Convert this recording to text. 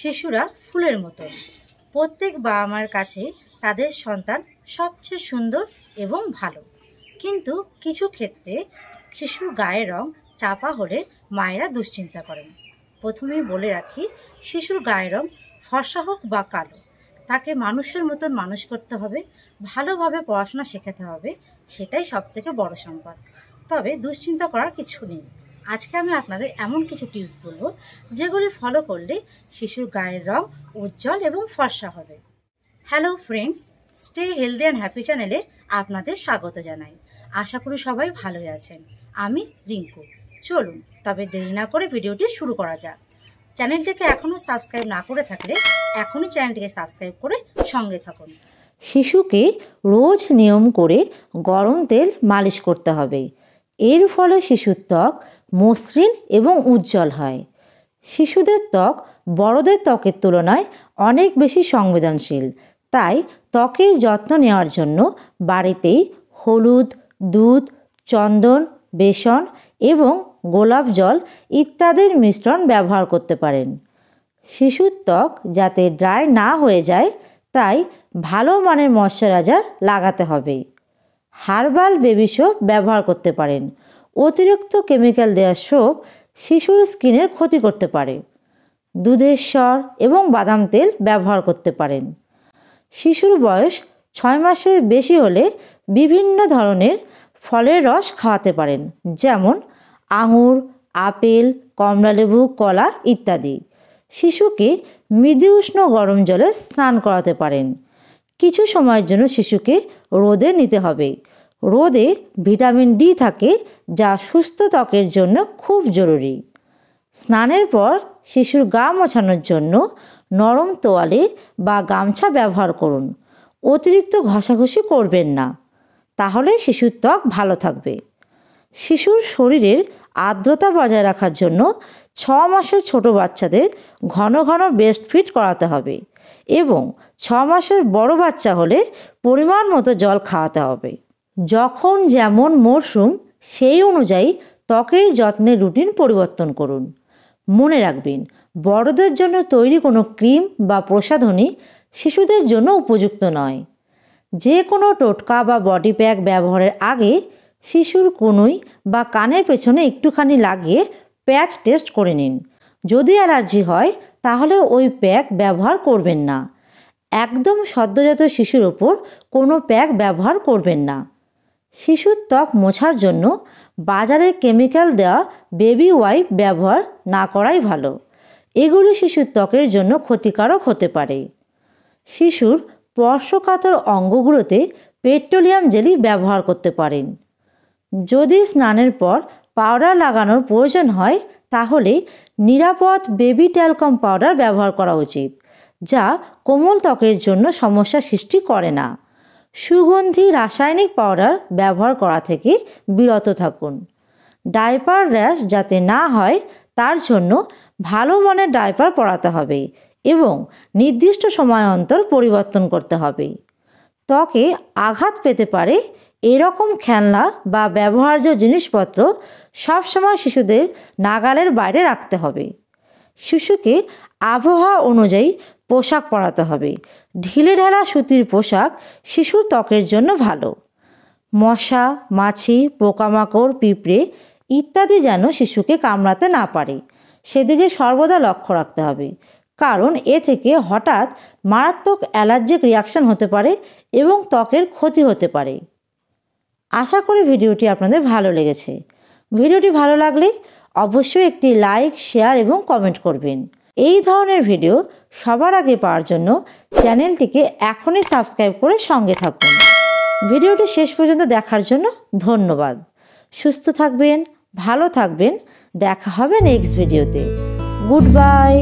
শিশুরা ফুলের মতো। প্রত্যেক বাবা মার কাছে তাদের সন্তান সবচেয়ে সুন্দর এবং ভালো, কিন্তু কিছু ক্ষেত্রে শিশুর গায়ের রং চাপা হলে মায়েরা দুশ্চিন্তা করেন। প্রথমেই বলে রাখি, শিশুর গায়ের রং ফর্সা হোক বা কালো, তাকে মানুষের মতন মানুষ করতে হবে, ভালোভাবে পড়াশোনা শেখাতে হবে, সেটাই সবথেকে বড় সম্পদ। তবে দুশ্চিন্তা করার কিছু নেই। আজকে আমি আপনাদের এমন কিছু টিপস বলবো যেগুলি ফলো করলে শিশুর গায়ের রং উজ্জ্বল এবং ফর্সা হবে। Hello friends, stay healthy and happy চ্যানেলে আপনাদের স্বাগত জানাই। আশা করি সবাই ভালোই আছেন। আমি রিঙ্কু। চলুন তবে দেরি না করে ভিডিওটি শুরু করা যাক। চ্যানেলটিকে এখনও সাবস্ক্রাইব না করে থাকলে এখনই চ্যানেলটিকে সাবস্ক্রাইব করে সঙ্গে থাকুন। শিশুকে রোজ নিয়ম করে গরম তেল মালিশ করতে হবে। এর ফলে শিশুর ত্বক মসৃণ এবং উজ্জ্বল হয়। শিশুদের ত্বক বড়দের ত্বকের তুলনায় অনেক বেশি সংবেদনশীল, তাই ত্বকের যত্ন নেওয়ার জন্য বাড়িতেই হলুদ, দুধ, চন্দন, বেসন এবং গোলাপ জল ইত্যাদির মিশ্রণ ব্যবহার করতে পারেন। শিশুর ত্বক যাতে ড্রাই না হয়ে যায় তাই ভালো মানের ময়শ্চারাইজার লাগাতে হবে। হার্বাল বেবি সোপ ব্যবহার করতে পারেন। অতিরিক্ত কেমিক্যাল দেওয়া সোপ শিশুর স্কিনের ক্ষতি করতে পারে। দুধের স্বর এবং বাদাম তেল ব্যবহার করতে পারেন। শিশুর বয়স 6 মাসের বেশি হলে বিভিন্ন ধরনের ফলের রস খাওয়াতে পারেন, যেমন আঙুর, আপেল, কমলালেবু, কলা ইত্যাদি। শিশুকে মৃদু উষ্ণ গরম জলে স্নান করাতে পারেন। কিছু সময়ের জন্য শিশুকে রোদে নিতে হবে। রোদে ভিটামিন ডি থাকে, যা সুস্থ ত্বকের জন্য খুব জরুরি। স্নানের পর শিশুর গা মোছানোর জন্য নরম তোয়ালে বা গামছা ব্যবহার করুন। অতিরিক্ত ঘষাঘষি করবেন না, তাহলে শিশুর ত্বক ভালো থাকবে। শিশুর শরীরের আর্দ্রতা বজায় রাখার জন্য 6 মাসের ছোট বাচ্চাদের ঘন ঘন ব্রেস্ট ফিড করাতে হবে এবং 6 মাসের বড় বাচ্চা হলে পরিমাণ মতো জল খাওয়াতে হবে। যখন যেমন মরশুম সেই অনুযায়ী ত্বকের যত্নের রুটিন পরিবর্তন করুন। মনে রাখবেন, বড়দের জন্য তৈরি কোনো ক্রিম বা প্রসাধনী শিশুদের জন্য উপযুক্ত নয়। যে কোনো টোটকা বা বডি প্যাক ব্যবহারের আগে শিশুর কনুই বা কানের পেছনে একটুখানি লাগিয়ে প্যাচ টেস্ট করে নিন। যদি অ্যালার্জি হয় তাহলে ওই প্যাক ব্যবহার করবেন না। একদম সদ্যজাত শিশুর ওপর কোনো প্যাক ব্যবহার করবেন না। শিশুর ত্বক মোছার জন্য বাজারে কেমিক্যাল দেওয়া বেবি ওয়াইপ ব্যবহার না করাই ভালো। এগুলি শিশুর ত্বকের জন্য ক্ষতিকারক হতে পারে। শিশুর স্পর্শকাতর অঙ্গগুলোতে পেট্রোলিয়াম জেলি ব্যবহার করতে পারেন। যদি স্নানের পর পাউডার লাগানোর প্রয়োজন হয় তাহলে নিরাপদ বেবি ট্যালকাম পাউডার ব্যবহার করা উচিত, যা কোমল ত্বকের জন্য সমস্যা সৃষ্টি করে না। সুগন্ধি রাসায়নিক পাউডার ব্যবহার করা থেকে বিরত থাকুন। ডাইপার র্যাশ যাতে না হয় তার জন্য ভালো মানের ডাইপার পরাতে হবে এবং নির্দিষ্ট সময় অন্তর পরিবর্তন করতে হবে। ত্বকে আঘাত পেতে পারে এরকম খেলনা বা ব্যবহার্য জিনিসপত্র সবসময় শিশুদের নাগালের বাইরে রাখতে হবে। শিশুকে আবহাওয়া অনুযায়ী পোশাক পরাতে হবে। ঢিলেঢালা সুতির পোশাক শিশুর ত্বকের জন্য ভালো। মশা, মাছি, পোকামাকড়, পিঁপড়ে ইত্যাদি যেন শিশুকে কামড়াতে না পারে সেদিকে সর্বদা লক্ষ্য রাখতে হবে, কারণ এ থেকে হঠাৎ মারাত্মক অ্যালার্জিক রিয়াকশন হতে পারে এবং ত্বকের ক্ষতি হতে পারে। আশা করি ভিডিওটি আপনাদের ভালো লেগেছে। ভিডিওটি ভালো লাগলে অবশ্যই একটি লাইক, শেয়ার এবং কমেন্ট করবেন। এই ধরনের ভিডিও সবার আগে পাওয়ার জন্য চ্যানেলটিকে এখনই সাবস্ক্রাইব করে সঙ্গে থাকুন। ভিডিওটি শেষ পর্যন্ত দেখার জন্য ধন্যবাদ। সুস্থ থাকবেন, ভালো থাকবেন। দেখা হবে নেক্সট ভিডিওতে। Good bye.